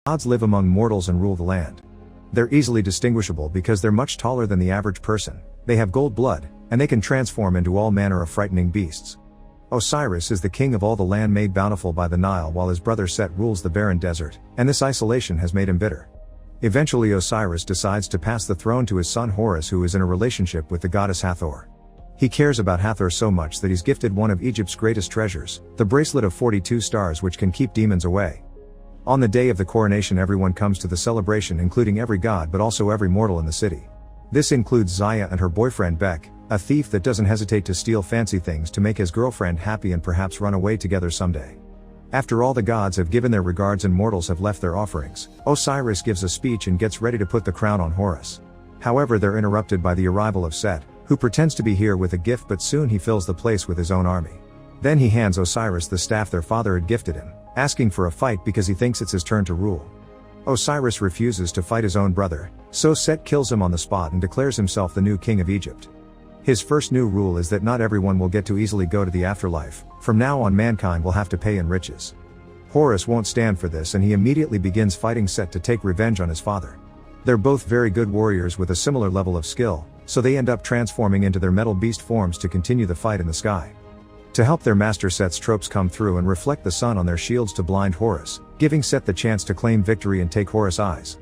Gods live among mortals and rule the land. They're easily distinguishable because they're much taller than the average person, they have gold blood, and they can transform into all manner of frightening beasts. Osiris is the king of all the land made bountiful by the Nile, while his brother Set rules the barren desert, and this isolation has made him bitter. Eventually Osiris decides to pass the throne to his son Horus, who is in a relationship with the goddess Hathor. He cares about Hathor so much that he's gifted one of Egypt's greatest treasures, the bracelet of 42 stars, which can keep demons away. On the day of the coronation, everyone comes to the celebration, including every god but also every mortal in the city. This includes Zaya and her boyfriend Bek, a thief that doesn't hesitate to steal fancy things to make his girlfriend happy and perhaps run away together someday. After all the gods have given their regards and mortals have left their offerings, Osiris gives a speech and gets ready to put the crown on Horus. However, they're interrupted by the arrival of Set, who pretends to be here with a gift, but soon he fills the place with his own army. Then he hands Osiris the staff their father had gifted him, asking for a fight because he thinks it's his turn to rule. Osiris refuses to fight his own brother, so Set kills him on the spot and declares himself the new king of Egypt. His first new rule is that not everyone will get to easily go to the afterlife. From now on, mankind will have to pay in riches. Horus won't stand for this, and he immediately begins fighting Set to take revenge on his father. They're both very good warriors with a similar level of skill, so they end up transforming into their metal beast forms to continue the fight in the sky. To help their master, Set's tropes come through and reflect the sun on their shields to blind Horus, giving Set the chance to claim victory and take Horus' eyes.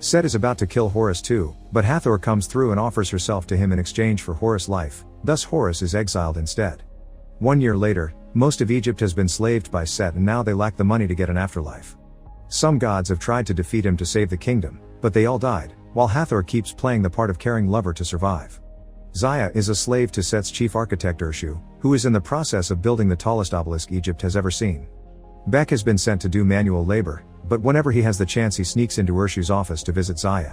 Set is about to kill Horus too, but Hathor comes through and offers herself to him in exchange for Horus' life, thus Horus is exiled instead. 1 year later, most of Egypt has been slaved by Set, and now they lack the money to get an afterlife. Some gods have tried to defeat him to save the kingdom, but they all died, while Hathor keeps playing the part of caring lover to survive. Zaya is a slave to Set's chief architect Urshu, who is in the process of building the tallest obelisk Egypt has ever seen. Bek has been sent to do manual labor, but whenever he has the chance he sneaks into Urshu's office to visit Zaya.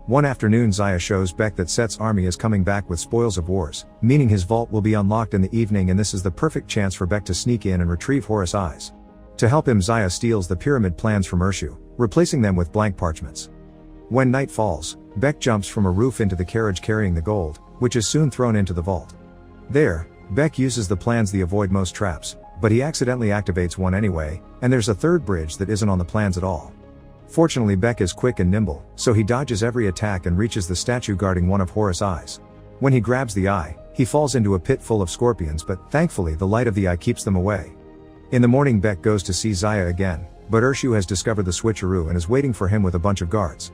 One afternoon Zaya shows Bek that Set's army is coming back with spoils of wars, meaning his vault will be unlocked in the evening, and this is the perfect chance for Bek to sneak in and retrieve Horus' eyes. To help him, Zaya steals the pyramid plans from Urshu, replacing them with blank parchments. When night falls, Bek jumps from a roof into the carriage carrying the gold, which is soon thrown into the vault. There, Bek uses the plans to avoid most traps, but he accidentally activates one anyway, and there's a third bridge that isn't on the plans at all. Fortunately, Bek is quick and nimble, so he dodges every attack and reaches the statue guarding one of Horus' eyes. When he grabs the eye, he falls into a pit full of scorpions, but thankfully the light of the eye keeps them away. In the morning, Bek goes to see Zaya again, but Urshu has discovered the switcheroo and is waiting for him with a bunch of guards.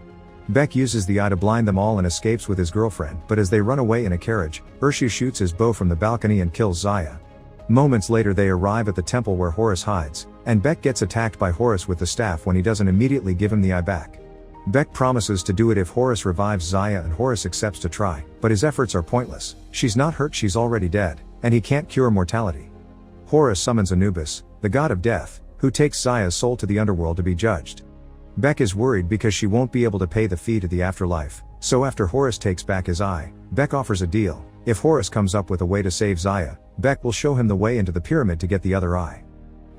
Bek uses the eye to blind them all and escapes with his girlfriend, but as they run away in a carriage, Urshu shoots his bow from the balcony and kills Zaya. Moments later they arrive at the temple where Horus hides, and Bek gets attacked by Horus with the staff when he doesn't immediately give him the eye back. Bek promises to do it if Horus revives Zaya, and Horus accepts to try, but his efforts are pointless. She's not hurt, she's already dead, and he can't cure mortality. Horus summons Anubis, the god of death, who takes Zaya's soul to the underworld to be judged. Bek is worried because she won't be able to pay the fee to the afterlife, so after Horus takes back his eye, Bek offers a deal. If Horus comes up with a way to save Zaya, Bek will show him the way into the pyramid to get the other eye.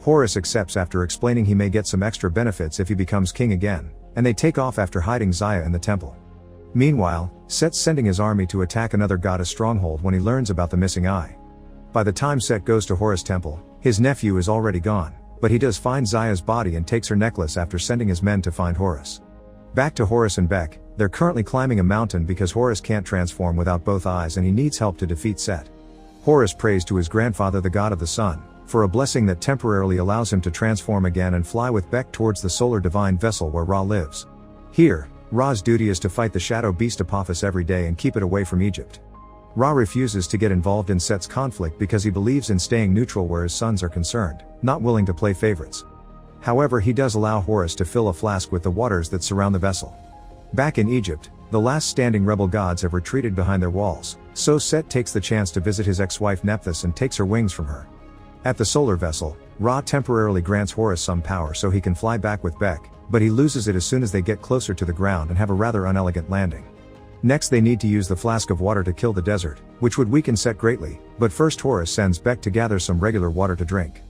Horus accepts after explaining he may get some extra benefits if he becomes king again, and they take off after hiding Zaya in the temple. Meanwhile, Set's sending his army to attack another goddess stronghold when he learns about the missing eye. By the time Set goes to Horus' temple, his nephew is already gone, but he does find Zaya's body and takes her necklace after sending his men to find Horus. Back to Horus and Bek, they're currently climbing a mountain because Horus can't transform without both eyes and he needs help to defeat Set. Horus prays to his grandfather, the god of the sun, for a blessing that temporarily allows him to transform again and fly with Bek towards the solar divine vessel where Ra lives. Here, Ra's duty is to fight the shadow beast Apophis every day and keep it away from Egypt. Ra refuses to get involved in Set's conflict because he believes in staying neutral where his sons are concerned, not willing to play favorites. However, he does allow Horus to fill a flask with the waters that surround the vessel. Back in Egypt, the last standing rebel gods have retreated behind their walls, so Set takes the chance to visit his ex-wife Nephthys and takes her wings from her. At the solar vessel, Ra temporarily grants Horus some power so he can fly back with Bek, but he loses it as soon as they get closer to the ground and have a rather unelegant landing. Next they need to use the flask of water to kill the desert, which would weaken Set greatly, but first Horus sends Bek to gather some regular water to drink.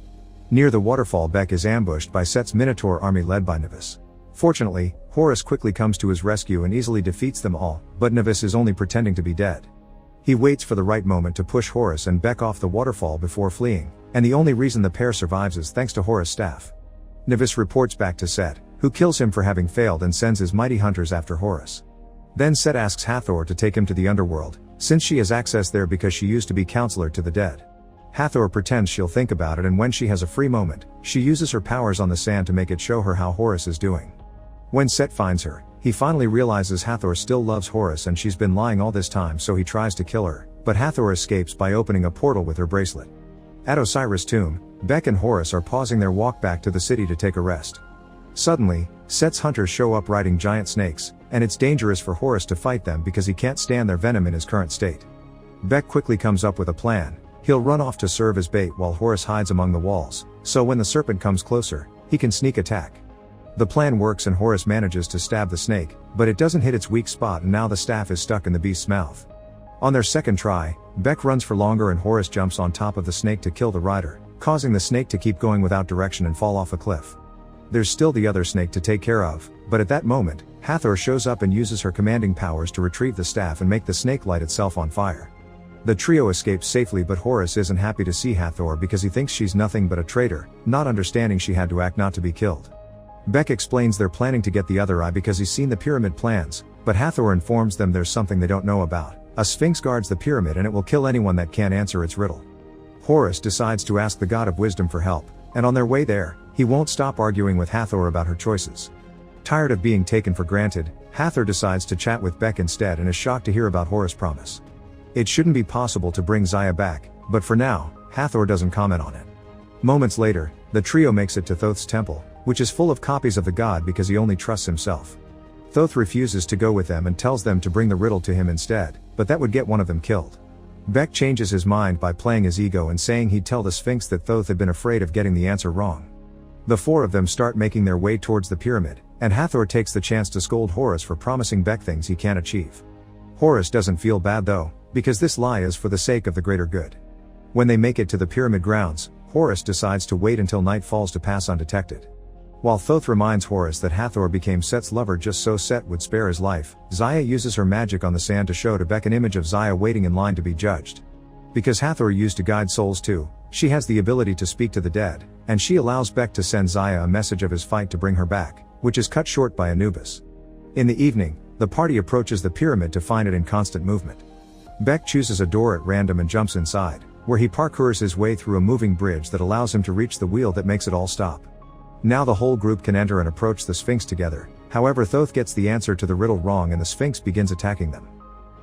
Near the waterfall, Bek is ambushed by Set's Minotaur army led by Nevis. Fortunately, Horus quickly comes to his rescue and easily defeats them all, but Nevis is only pretending to be dead. He waits for the right moment to push Horus and Bek off the waterfall before fleeing, and the only reason the pair survives is thanks to Horus' staff. Nevis reports back to Set, who kills him for having failed and sends his mighty hunters after Horus. Then Set asks Hathor to take him to the underworld, since she has access there because she used to be counselor to the dead. Hathor pretends she'll think about it, and when she has a free moment, she uses her powers on the sand to make it show her how Horus is doing. When Set finds her, he finally realizes Hathor still loves Horus and she's been lying all this time, so he tries to kill her, but Hathor escapes by opening a portal with her bracelet. At Osiris' tomb, Bek and Horus are pausing their walk back to the city to take a rest. Suddenly, Set's hunters show up riding giant snakes, and it's dangerous for Horus to fight them because he can't stand their venom in his current state. Bek quickly comes up with a plan. He'll run off to serve as bait while Horus hides among the walls, so when the serpent comes closer, he can sneak attack. The plan works and Horus manages to stab the snake, but it doesn't hit its weak spot and now the staff is stuck in the beast's mouth. On their second try, Bek runs for longer and Horus jumps on top of the snake to kill the rider, causing the snake to keep going without direction and fall off a cliff. There's still the other snake to take care of, but at that moment, Hathor shows up and uses her commanding powers to retrieve the staff and make the snake light itself on fire. The trio escapes safely, but Horus isn't happy to see Hathor because he thinks she's nothing but a traitor, not understanding she had to act not to be killed. Bek explains they're planning to get the other eye because he's seen the pyramid plans, but Hathor informs them there's something they don't know about. A sphinx guards the pyramid and it will kill anyone that can't answer its riddle. Horus decides to ask the god of wisdom for help, and on their way there, he won't stop arguing with Hathor about her choices. Tired of being taken for granted, Hathor decides to chat with Bek instead and is shocked to hear about Horus' promise. It shouldn't be possible to bring Zaya back, but for now, Hathor doesn't comment on it. Moments later, the trio makes it to Thoth's temple, which is full of copies of the god because he only trusts himself. Thoth refuses to go with them and tells them to bring the riddle to him instead, but that would get one of them killed. Bek changes his mind by playing his ego and saying he'd tell the Sphinx that Thoth had been afraid of getting the answer wrong. The four of them start making their way towards the pyramid, and Hathor takes the chance to scold Horus for promising Bek things he can't achieve. Horus doesn't feel bad though, because this lie is for the sake of the greater good. When they make it to the pyramid grounds, Horus decides to wait until night falls to pass undetected. While Thoth reminds Horus that Hathor became Set's lover just so Set would spare his life, Zaya uses her magic on the sand to show to Bek an image of Zaya waiting in line to be judged. Because Hathor used to guide souls too, she has the ability to speak to the dead, and she allows Bek to send Zaya a message of his fight to bring her back, which is cut short by Anubis. In the evening, the party approaches the pyramid to find it in constant movement. Bek chooses a door at random and jumps inside, where he parkours his way through a moving bridge that allows him to reach the wheel that makes it all stop. Now the whole group can enter and approach the Sphinx together, however Thoth gets the answer to the riddle wrong and the Sphinx begins attacking them.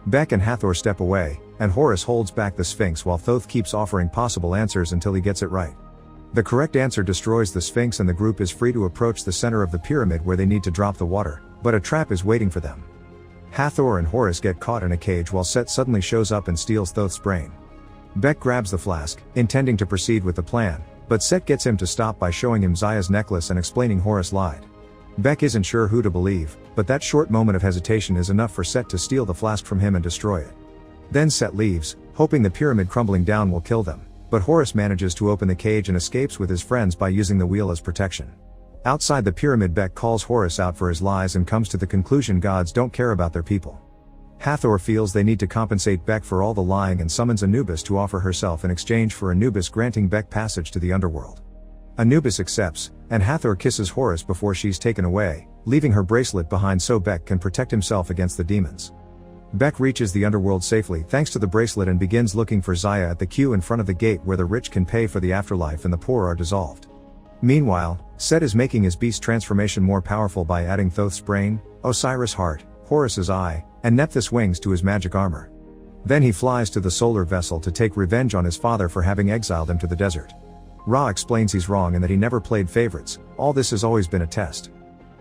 Bek and Hathor step away, and Horus holds back the Sphinx while Thoth keeps offering possible answers until he gets it right. The correct answer destroys the Sphinx and the group is free to approach the center of the pyramid where they need to drop the water, but a trap is waiting for them. Hathor and Horus get caught in a cage while Set suddenly shows up and steals Thoth's brain. Bek grabs the flask, intending to proceed with the plan, but Set gets him to stop by showing him Zaya's necklace and explaining Horus lied. Bek isn't sure who to believe, but that short moment of hesitation is enough for Set to steal the flask from him and destroy it. Then Set leaves, hoping the pyramid crumbling down will kill them, but Horus manages to open the cage and escapes with his friends by using the wheel as protection. Outside the pyramid, Bek calls Horus out for his lies and comes to the conclusion gods don't care about their people. Hathor feels they need to compensate Bek for all the lying and summons Anubis to offer herself in exchange for Anubis granting Bek passage to the underworld. Anubis accepts, and Hathor kisses Horus before she's taken away, leaving her bracelet behind so Bek can protect himself against the demons. Bek reaches the underworld safely thanks to the bracelet and begins looking for Zaya at the queue in front of the gate where the rich can pay for the afterlife and the poor are dissolved. Meanwhile, Set is making his beast transformation more powerful by adding Thoth's brain, Osiris' heart, Horus's eye, and Nephthys' wings to his magic armor. Then he flies to the solar vessel to take revenge on his father for having exiled him to the desert. Ra explains he's wrong and that he never played favorites, all this has always been a test.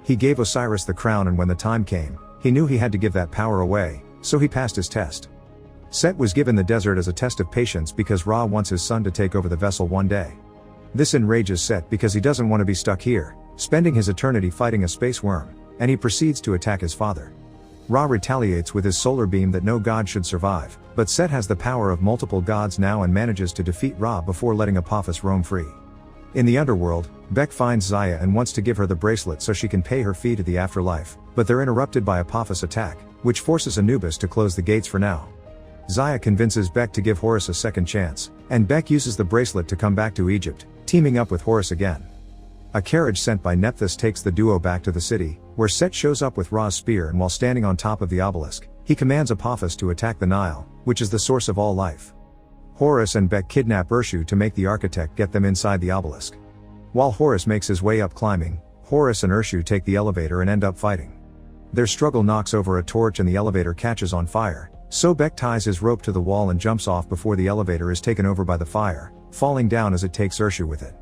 He gave Osiris the crown and when the time came, he knew he had to give that power away, so he passed his test. Set was given the desert as a test of patience because Ra wants his son to take over the vessel one day. This enrages Set because he doesn't want to be stuck here, spending his eternity fighting a space worm, and he proceeds to attack his father. Ra retaliates with his solar beam that no god should survive, but Set has the power of multiple gods now and manages to defeat Ra before letting Apophis roam free. In the underworld, Bek finds Zaya and wants to give her the bracelet so she can pay her fee to the afterlife, but they're interrupted by Apophis' attack, which forces Anubis to close the gates for now. Zaya convinces Bek to give Horus a second chance, and Bek uses the bracelet to come back to Egypt, teaming up with Horus again. A carriage sent by Nephthys takes the duo back to the city, where Set shows up with Ra's spear, and while standing on top of the obelisk, he commands Apophis to attack the Nile, which is the source of all life. Horus and Beck kidnap Urshu to make the architect get them inside the obelisk. While Horus makes his way up climbing, Horus and Urshu take the elevator and end up fighting. Their struggle knocks over a torch and the elevator catches on fire, so Beck ties his rope to the wall and jumps off before the elevator is taken over by the fire, falling down as it takes Urshu with it.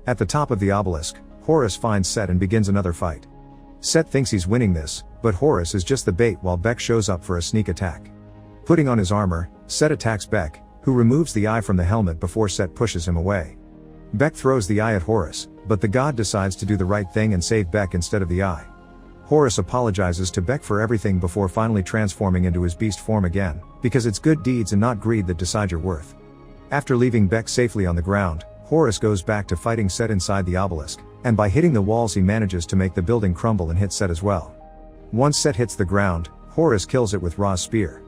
At the top of the obelisk, Horus finds Set and begins another fight. Set thinks he's winning this, but Horus is just the bait while Beck shows up for a sneak attack. Putting on his armor, Set attacks Beck, who removes the eye from the helmet before Set pushes him away. Beck throws the eye at Horus, but the god decides to do the right thing and save Beck instead of the eye. Horus apologizes to Beck for everything before finally transforming into his beast form again, because it's good deeds and not greed that decide your worth. After leaving Beck safely on the ground, Horus goes back to fighting Set inside the obelisk, and by hitting the walls he manages to make the building crumble and hit Set as well. Once Set hits the ground, Horus kills it with Ra's spear.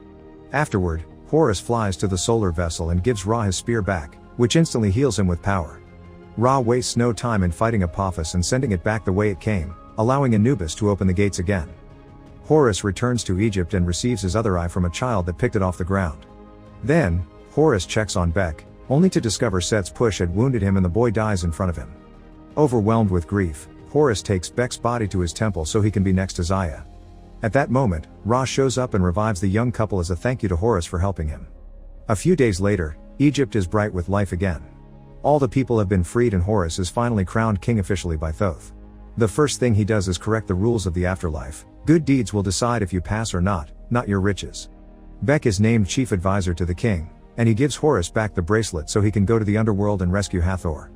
Afterward, Horus flies to the solar vessel and gives Ra his spear back, which instantly heals him with power. Ra wastes no time in fighting Apophis and sending it back the way it came, allowing Anubis to open the gates again. Horus returns to Egypt and receives his other eye from a child that picked it off the ground. Then, Horus checks on Beck, only to discover Set's push had wounded him and the boy dies in front of him. Overwhelmed with grief, Horus takes Beck's body to his temple so he can be next to Zaya. At that moment, Ra shows up and revives the young couple as a thank you to Horus for helping him. A few days later, Egypt is bright with life again. All the people have been freed and Horus is finally crowned king officially by Thoth. The first thing he does is correct the rules of the afterlife. Good deeds will decide if you pass or not your riches. Beck is named chief advisor to the king, and he gives Horus back the bracelet so he can go to the underworld and rescue Hathor.